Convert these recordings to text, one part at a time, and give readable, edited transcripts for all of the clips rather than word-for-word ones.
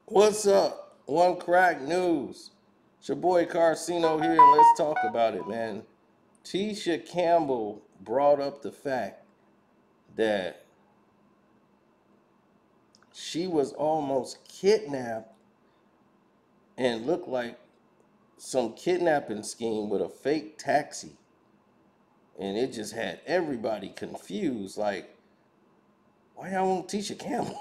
What's up? One Crack News. It's your boy Carcino here, and let's talk about it, man. Tisha Campbell brought up the fact that she was almost kidnapped and looked like some kidnapping scheme with a fake taxi. And it just had everybody confused. Like, why y'all want Tisha Campbell?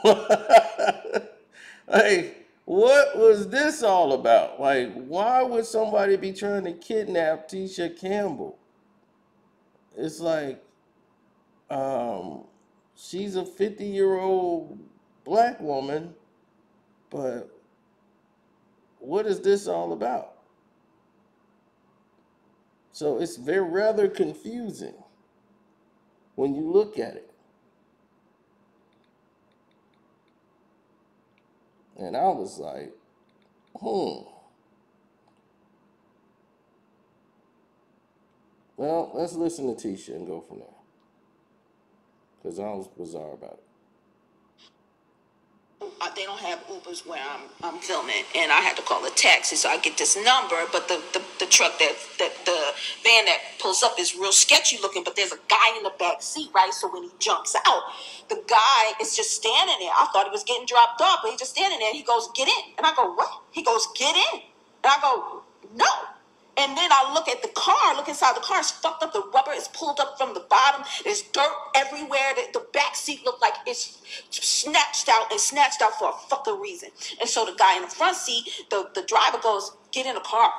Like, what was this all about? Like, why would somebody be trying to kidnap Tisha Campbell? It's like, um, she's a 50-year-old black woman, but what is this all about? So it's very rather confusing when you look at it. And I was like, hmm. Well, let's listen to Tisha and go from there. Because I was bizarre about it. They don't have Ubers where I'm filming, and I had to call a taxi, so I get this number. But the truck that the van that pulls up is real sketchy looking. But there's a guy in the back seat, right? So when he jumps out, the guy is just standing there. I thought he was getting dropped off, but he's just standing there. He goes, "Get in," and I go, "What?" He goes, "Get in," and I go, "No." And then I look at the car, look inside the car, it's fucked up. The rubber is pulled up from the bottom. There's dirt everywhere. The back seat looked like it's snatched out for a fucking reason. And so the guy in the front seat, the driver goes, "Get in the car."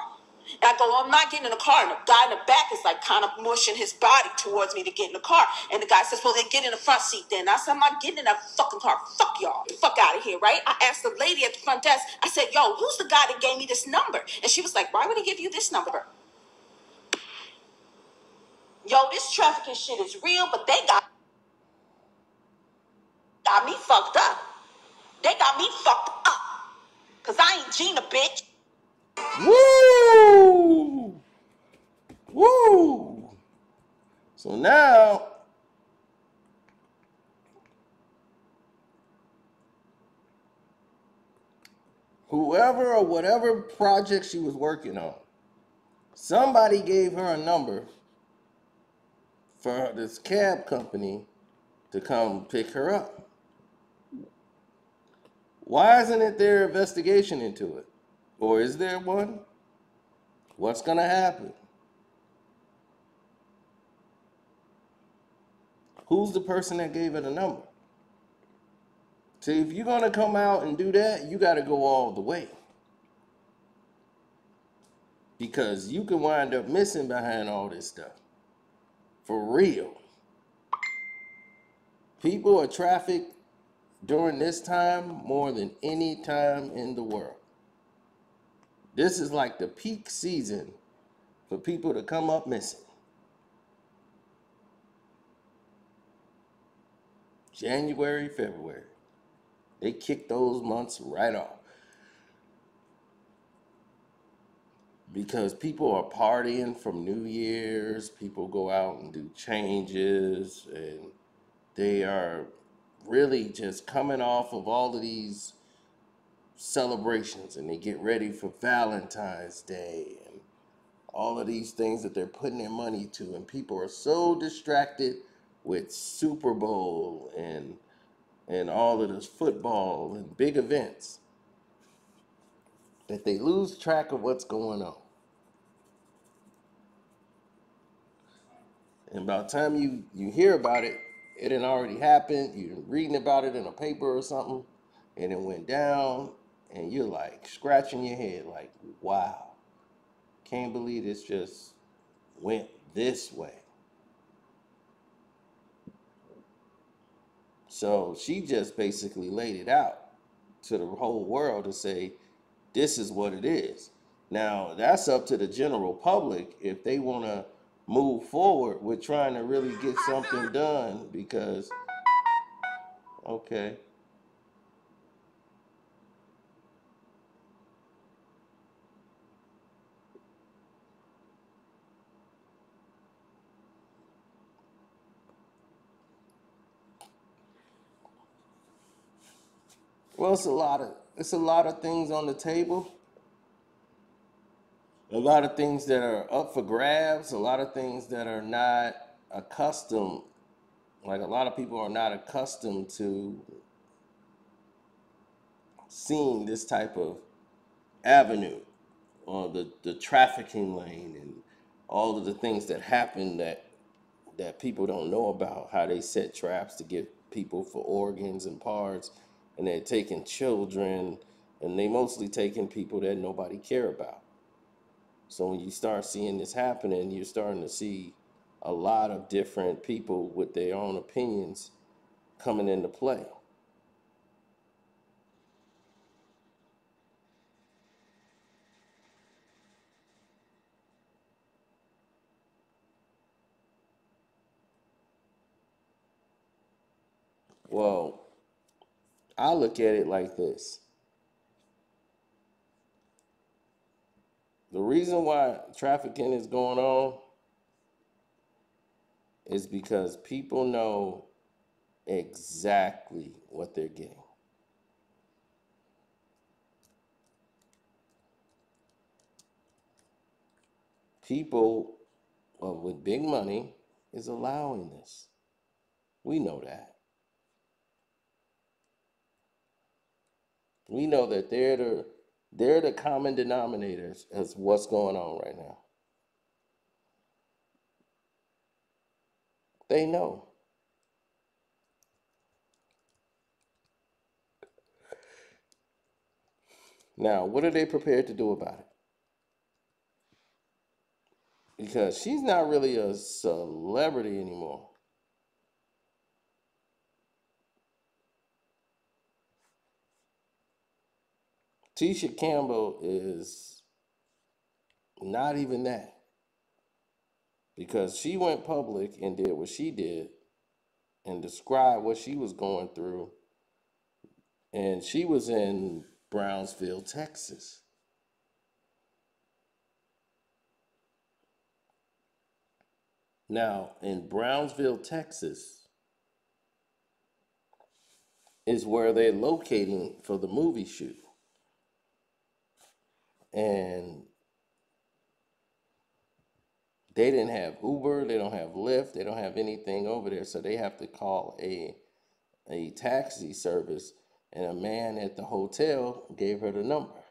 And I go, "I'm not getting in the car." And the guy in the back is like kind of mushing his body towards me to get in the car. And the guy says, "Well, then get in the front seat then." I said, "I'm not getting in that fucking car. Fuck y'all. Get the fuck out of here," right? I asked the lady at the front desk, I said, "Yo, who's the guy that gave me this number?" And she was like, "Why would he give you this number?" Yo, this trafficking shit is real, but they got me fucked up. They got me fucked up. Cause I ain't Gina, bitch. Woo! Woo! So now, whoever or whatever project she was working on, somebody gave her a number for this cab company to come pick her up. Why isn't it their investigation into it? Or is there one? What's going to happen? Who's the person that gave it a number? See, if you're going to come out and do that, you got to go all the way. Because you can wind up missing behind all this stuff. For real. People are trafficked during this time more than any time in the world. This is like the peak season for people to come up missing. January, February. They kick those months right off. Because people are partying from New Year's, people go out and do changes, and they are really just coming off of all of these celebrations, and they get ready for Valentine's Day and all of these things that they're putting their money to, and people are so distracted with Super Bowl and all of this football and big events that they lose track of what's going on. And by the time you hear about it, it had already happened. You're reading about it in a paper or something, and it went down, and you're like scratching your head, like, wow, can't believe this just went this way. So she just basically laid it out to the whole world to say, this is what it is. Now, that's up to the general public if they want to move forward with trying to really get something done because, okay. Well, it's a lot of it's a lot of things on the table, a lot of things that are up for grabs, a lot of things that are not accustomed. Like a lot of people are not accustomed to seeing this type of avenue or the trafficking lane and all of the things that happen that people don't know about, how they set traps to get people for organs and parts, and they're taking children, and they mostly taking people that nobody care about. So when you start seeing this happening, you're starting to see a lot of different people with their own opinions coming into play. Well, I look at it like this. The reason why trafficking is going on is because people know exactly what they're getting. People with big money is allowing this. We know that. We know that they're the common denominators as what's going on right now. They know. Now, what are they prepared to do about it? Because she's not really a celebrity anymore. Tisha Campbell is not even that. Because she went public and did what she did and described what she was going through. And she was in Brownsville, Texas. Now, in Brownsville, Texas, is where they're locating for the movie shoot. And they didn't have Uber, they don't have Lyft, they don't have anything over there. So they have to call a taxi service. And a man at the hotel gave her the number.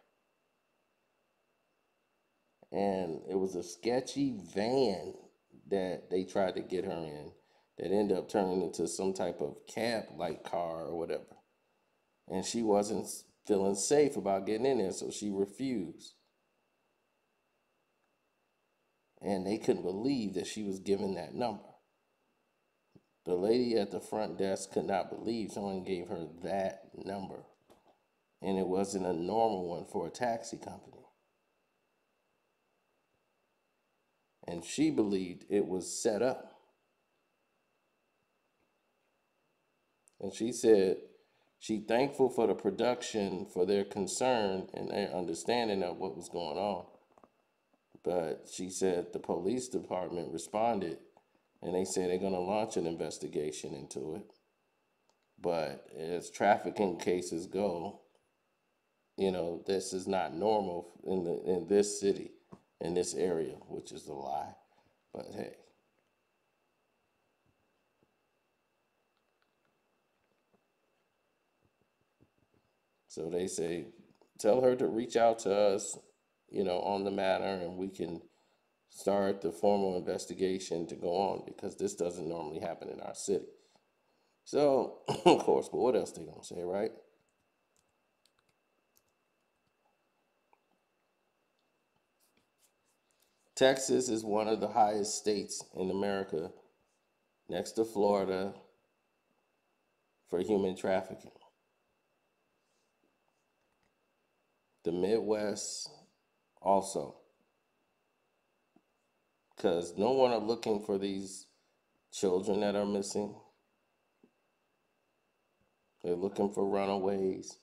And it was a sketchy van that they tried to get her in that ended up turning into some type of cab like car or whatever. And she wasn't feeling safe about getting in there, so she refused. And they couldn't believe that she was given that number. The lady at the front desk could not believe someone gave her that number. And it wasn't a normal one for a taxi company. And she believed it was set up. And she said she thankful for the production for their concern and their understanding of what was going on. But she said the police department responded and they said they're going to launch an investigation into it. But as trafficking cases go, this is not normal in this city, in this area, which is a lie. But hey, so they say, tell her to reach out to us, on the matter, and we can start the formal investigation to go on because this doesn't normally happen in our city. So, of course, but what else they gonna say, right? Texas is one of the highest states in America, next to Florida, for human trafficking. The Midwest also, because no one are looking for these children that are missing. They're looking for runaways,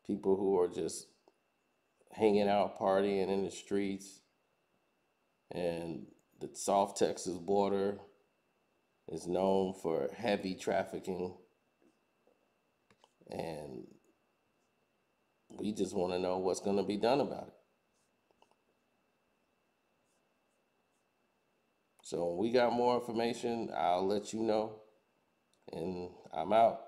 people who are just hanging out, partying in the streets. And the South Texas border is known for heavy trafficking. And We just want to know what's going to be done about it. So when we got more information, I'll let you know. And I'm out.